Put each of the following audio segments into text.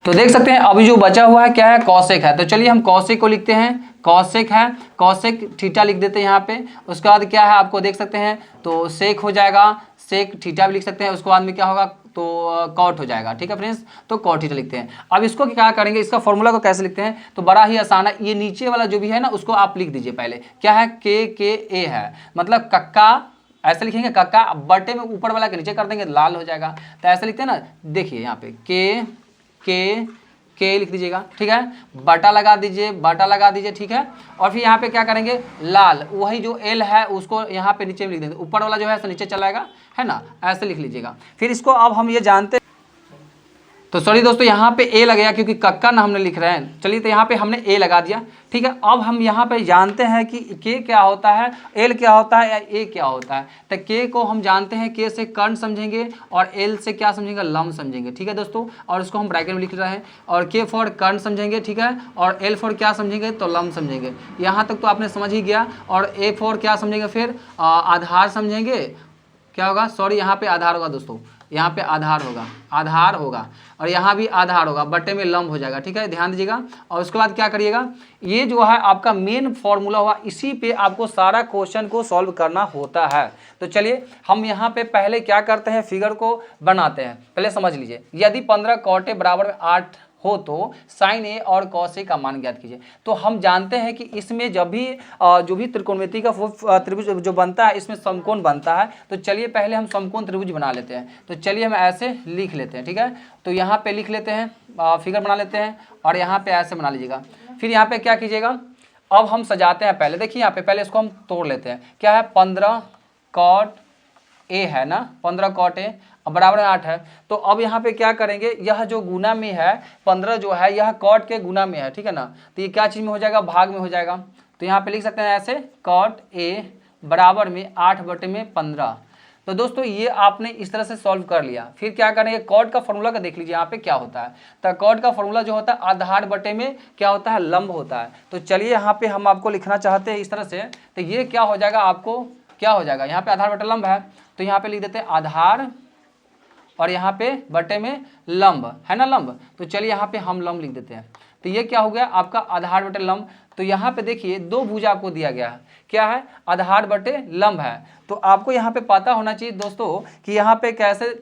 तो देख सकते हैं अभी जो बचा हुआ है क्या है, कॉसेक है। तो चलिए हम कॉसेक को लिखते हैं, कॉसेक है, कॉसेक थीटा लिख देते हैं यहाँ पे। उसके बाद क्या है आपको देख सकते हैं, तो सेक हो जाएगा, सेक थीटा भी लिख सकते हैं। उसके बाद में क्या होगा, तो कॉट हो जाएगा। ठीक है फ्रेंड्स, तो कॉट थीटा लिखते हैं। अब इसको क्या करेंगे, इसका फॉर्मूला को कैसे लिखते हैं, तो बड़ा ही आसान है। ये नीचे वाला जो भी है ना उसको आप लिख दीजिए पहले। क्या है, के ए है, मतलब कक्का ऐसे लिखेंगे, कक्का बटे में ऊपर वाला के नीचे कर देंगे, लाल हो जाएगा। तो ऐसे लिखते हैं ना, देखिए यहाँ पे के लिख दीजिएगा। ठीक है, बटा लगा दीजिए, बटा लगा दीजिए। ठीक है, और फिर यहाँ पे क्या करेंगे, लाल, वही जो एल है उसको यहाँ पे नीचे में लिख देंगे, ऊपर वाला जो है नीचे चलाएगा, है ना, ऐसे लिख लीजिएगा। फिर इसको अब हम ये जानते, तो सॉरी दोस्तों यहाँ पे ए लगेगा क्योंकि कक्का ना हमने लिख रहे हैं। चलिए तो यहाँ पे हमने ए लगा दिया। ठीक है, अब हम यहाँ पे जानते हैं कि के क्या होता है, एल क्या होता है, या ए क्या होता है। तो के को हम जानते हैं, के से कर्ण समझेंगे और एल से क्या समझेंगे, लंब समझेंगे। ठीक है दोस्तों, और उसको हम ब्रैकेट में लिख रहे हैं। और के फॉर कर्ण समझेंगे, ठीक है, और एल फॉर क्या समझेंगे, तो लंब समझेंगे। यहाँ तक तो आपने समझ ही गया। और ए फॉर क्या समझेंगे, फिर आधार समझेंगे। क्या होगा, सॉरी यहाँ पे आधार होगा दोस्तों, यहाँ पे आधार होगा, आधार होगा, और यहाँ भी आधार होगा, बटे में लंब हो जाएगा। ठीक है, ध्यान दीजिएगा। और उसके बाद क्या करिएगा, ये जो है आपका मेन फॉर्मूला हुआ, इसी पे आपको सारा क्वेश्चन को सॉल्व करना होता है। तो चलिए हम यहाँ पे पहले क्या करते हैं, फिगर को बनाते हैं। पहले समझ लीजिए, यदि 15 कॉट ए बराबर 8 हो तो साइन ए और कॉस ए का मान ज्ञात कीजिए। तो हम जानते हैं कि इसमें जब भी जो भी त्रिकोणमिति का त्रिभुज जो बनता है, इसमें समकोण बनता है। तो चलिए पहले हम समकोण त्रिभुज बना लेते हैं। तो चलिए हम ऐसे लिख लेते हैं। ठीक है, तो यहाँ पे लिख लेते हैं, फिगर बना लेते हैं, और यहाँ पे ऐसे बना लीजिएगा। फिर यहाँ पे क्या कीजिएगा, अब हम सजाते हैं। पहले देखिए यहाँ पे, पहले इसको हम तोड़ लेते हैं। क्या है, 15 कॉट ए है ना, 15 कॉट ए बराबर 8 है। तो अब यहाँ पे क्या करेंगे, यह जो गुना में है 15 जो है, यह कॉट के गुना में है। ठीक है ना, तो ये क्या चीज़ में हो जाएगा, भाग में हो जाएगा। तो यहाँ पे लिख सकते हैं ऐसे, कॉट ए बराबर में 8 बटे में 15। तो दोस्तों ये आपने इस तरह से सॉल्व कर लिया। फिर क्या करेंगे, कॉट का फॉर्मूला का देख लीजिए यहाँ पे क्या होता है। तो कॉट का फॉर्मूला जो होता है, आधार बटे में क्या होता है, लंब होता है। तो चलिए यहाँ पे हम आपको लिखना चाहते हैं इस तरह से। तो ये क्या हो जाएगा, आपको क्या हो जाएगा, यहाँ पे आधार बटे लंब है, तो यहाँ पे लिख देते हैं आधार, और यहाँ पे बटे में लंब है ना, लंब। तो चलिए यहाँ पे हम लंब लिख देते हैं। तो ये क्या हो गया आपका, आधार बटे लंब। तो यहाँ पे देखिए दो भुजा आपको दिया गया है, क्या है, आधार बटे लंब है। तो आपको यहाँ पे पता होना चाहिए दोस्तों कि यहाँ पे कैसे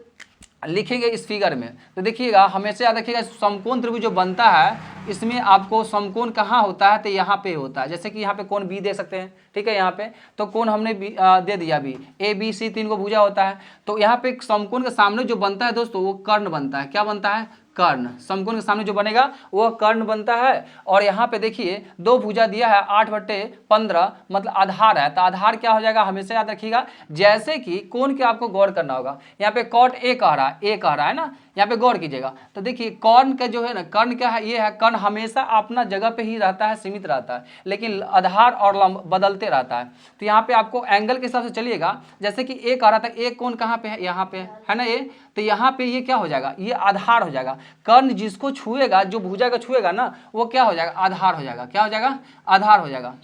लिखेंगे इस फिगर में। तो देखिएगा, हमेशा याद रखिएगा, समकोण त्रिभुज जो बनता है इसमें आपको समकोण कहाँ होता है, तो यहाँ पे होता है। जैसे कि यहाँ पे कोण बी दे सकते हैं। ठीक है, यहाँ पे तो कोण हमने दे दिया बी, ए बी सी 3 को भुजा होता है। तो यहाँ पे समकोण के सामने जो बनता है दोस्तों, वो कर्ण बनता है। क्या बनता है, कर्ण। समकोण के सामने जो बनेगा वो कर्ण बनता है। और यहाँ पे देखिए दो भुजा दिया है, 8 बटे 15 मतलब आधार है। तो आधार क्या हो जाएगा, हमेशा याद रखिएगा। जैसे कि कोण के आपको गौर करना होगा, यहाँ पे कॉट ए कह रहा है, ए कह रहा है ना, यहाँ पे गौर कीजिएगा। तो देखिए कर्ण का जो है ना, कर्ण क्या है, ये है, कर्ण हमेशा अपना जगह पे ही रहता है, सीमित रहता है, लेकिन आधार और लंब बदलते रहता है। तो यहाँ पे आपको एंगल के हिसाब से चलिएगा। जैसे कि ए कह रहा था, ए कोण कहाँ पे है, यहाँ पे है ना ए, तो यहाँ पे ये क्या हो जाएगा, ये आधार हो जाएगा। कर्ण जिसको छुएगा, जो भुजा का छुएगा ना, वो क्या हो जाएगा, आधार हो जाएगा। क्या हो जाएगा, आधार हो जाएगा।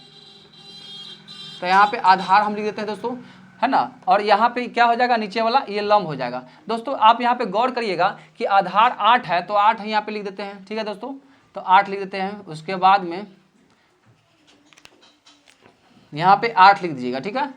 तो यहाँ पे आधार हम लिख देते हैं दोस्तों, है ना। और यहाँ पे क्या हो जाएगा, नीचे वाला ये लंब हो जाएगा। दोस्तों आप यहाँ पे गौर करिएगा कि आधार 8 है, तो 8 यहाँ पे लिख देते हैं। ठीक है दोस्तों, तो 8 लिख देते हैं। उसके बाद में यहाँ पे 8 लिख दीजिएगा। ठीक है,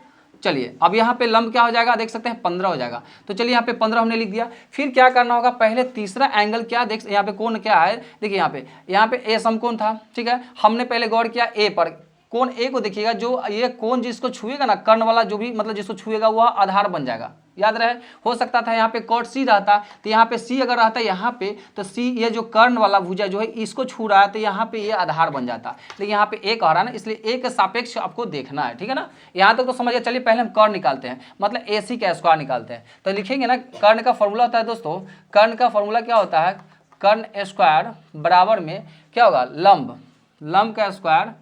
चलिए अब यहाँ पे लंब क्या हो जाएगा, देख सकते हैं 15 हो जाएगा। तो चलिए यहाँ पे 15 हमने लिख दिया। फिर क्या करना होगा, पहले तीसरा एंगल क्या, देख यहाँ पे कोण क्या है, देखिए यहाँ पे ए समकोण था। ठीक है, हमने पहले गौर किया ए पर, कोण ए को देखिएगा, जो ये कोण जिसको छुएगा ना, कर्ण वाला जो भी मतलब जिसको छुएगा वह आधार बन जाएगा। याद रहे, हो सकता था यहाँ पे कॉट सी रहता, तो यहाँ पे सी अगर रहता यहाँ पे, तो सी ये जो कर्ण वाला भुजा जो है इसको छू रहा है, तो यहाँ पे ये आधार बन जाता। लेकिन यहाँ पे एक आ रहा है ना, इसलिए ए के सापेक्ष आपको देखना है। ठीक है ना, यहाँ तक तो समझिए। चलिए पहले हम कर्ण निकालते हैं, मतलब ए सी का स्क्वायर निकालते हैं। तो लिखेंगे ना, कर्ण का फॉर्मूला होता है दोस्तों, कर्ण का फॉर्मूला क्या होता है, कर्ण स्क्वायर बराबर में क्या होगा, लंब, लंब का स्क्वायर,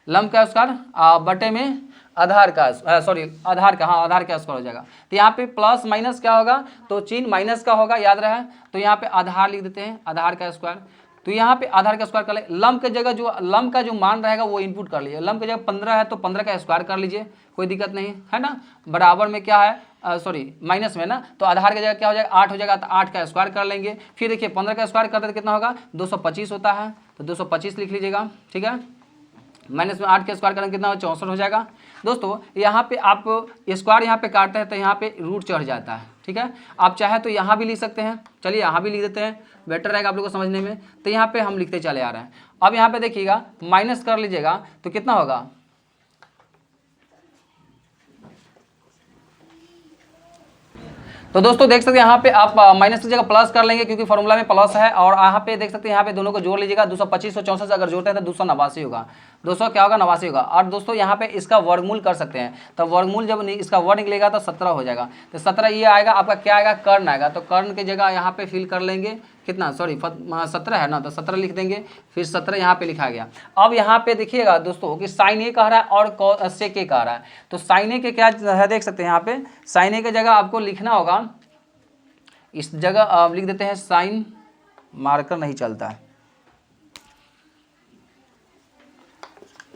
लंब का स्क्वायर बटे में आधार का, सॉरी आधार का, हाँ आधार का स्क्वायर हो जाएगा। तो यहाँ पे प्लस माइनस क्या होगा, तो चिन्ह माइनस का होगा, याद रहे। तो यहाँ पे आधार लिख देते हैं, आधार का स्क्वायर। तो यहाँ पे आधार का स्क्वायर कर ले। लम के जगह जो लम का जो मान रहेगा वो इनपुट कर लीजिए। लम की जगह 15 है तो 15 का स्क्वायर कर लीजिए, कोई दिक्कत नहीं है ना। बराबर में क्या है, सॉरी माइनस में ना, तो आधार की जगह क्या हो जाएगा 8 हो जाएगा, तो 8 का स्क्वायर कर लेंगे। फिर देखिए 15 का स्क्वायर करते तो कितना होगा 225 होता है, तो 225 लिख लीजिएगा, ठीक है। माइनस में 8 का स्क्वायर करेंगे कितना 64 हो जाएगा। दोस्तों यहाँ पे आप स्क्वायर यहाँ पे काटते हैं तो यहाँ पे रूट चढ़ जाता है, ठीक है। आप चाहे तो यहाँ भी लिख सकते हैं, चलिए यहाँ भी लिख देते हैं, बेटर रहेगा आप लोगों को समझने में। तो यहाँ पे हम लिखते चले आ रहे हैं। अब यहाँ पे देखिएगा माइनस कर लीजिएगा तो कितना होगा, तो दोस्तों देख सकते हैं यहाँ पे आप माइनस की जगह प्लस कर लेंगे क्योंकि फॉर्मूला में प्लस है। और यहाँ पे देख सकते हैं यहाँ पे दोनों को जोड़ लीजिएगा, 225 और 64 से अगर जोड़ते हैं तो 289 होगा, 200 क्या होगा 89 होगा। और दोस्तों यहाँ पे इसका वर्गमूल कर सकते हैं, तो वर्गमूल जब इसका वर्ग निकलेगा तो 17 हो जाएगा। तो 17 ये आएगा आपका, क्या आएगा कर्ण आएगा, तो कर्ण की जगह यहाँ पे फिल कर लेंगे कितना, सॉरी 17 है ना, तो 17 लिख देंगे, फिर 17 यहाँ पे लिखा गया। अब यहाँ पे देखिएगा दोस्तों कि साइन ए कह रहा है और सेक ए कह रहा है, तो साइन ए के क्या है देख सकते हैं यहाँ पे, साइन ए की जगह आपको लिखना होगा, इस जगह लिख देते हैं साइन, मार्कर नहीं चलता है,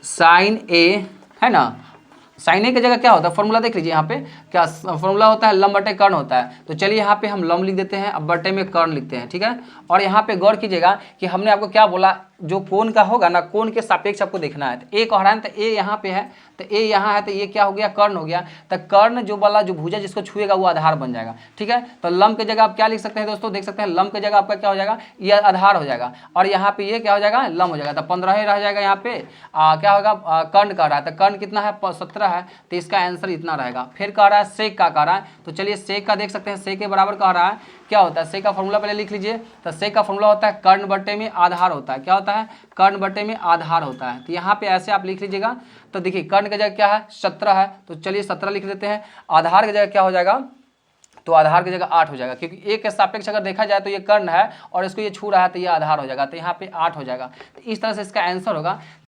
साइन ए है ना। साइन ए की जगह क्या होता है, फॉर्मूला देख लीजिए यहाँ पे क्या फॉर्मूला होता है, लंब बटे कर्ण होता है। तो चलिए यहाँ पे हम लंब लिख देते हैं, अब बटे में कर्ण लिखते हैं, ठीक है। और यहाँ पे गौर कीजिएगा कि हमने आपको क्या बोला, जो कोण का होगा ना, कोण के सापेक्ष आपको देखना है। तो ए कह रहा है, तो ए यहाँ पे है, तो ए यहाँ है, तो ये क्या हो गया कर्ण हो गया। तो कर्ण जो वाला जो भुजा जिसको छुएगा वो आधार बन जाएगा, ठीक है। तो लंब की जगह आप क्या लिख सकते हैं दोस्तों, देख सकते हैं लंब की जगह आपका क्या हो जाएगा, ये आधार हो जाएगा, और यहाँ पे ये क्या हो जाएगा लंब हो जाएगा। तो 15 ही रह जाएगा यहाँ पे, क्या होगा कर्ण कह रहा है, तो कर्ण कितना है 17 है, तो इसका आंसर इतना रहेगा। फिर कह रहा है सेक का कह रहा है, तो चलिए सेक का देख सकते हैं, सेक के बराबर कह रहा है, क्या होता है सेक का फॉर्मूला पहले लिख लीजिए। तो सेक का फॉर्मूला होता है कर्ण बट्टे में आधार होता है, क्या होता है कर्ण बट्टे में आधार होता है। तो यहाँ पे ऐसे आप लिख लीजिएगा। तो देखिए कर्ण की जगह क्या है 17 है, तो चलिए 17 लिख देते हैं। आधार की जगह क्या हो जाएगा, तो आधार की जगह 8 हो जाएगा, क्योंकि एक के सापेक्ष अगर देखा जाए तो ये कर्ण है और इसको ये छू रहा है तो ये आधार हो जाएगा, तो यहाँ पे 8 हो जाएगा। तो इस तरह से इसका आंसर होगा।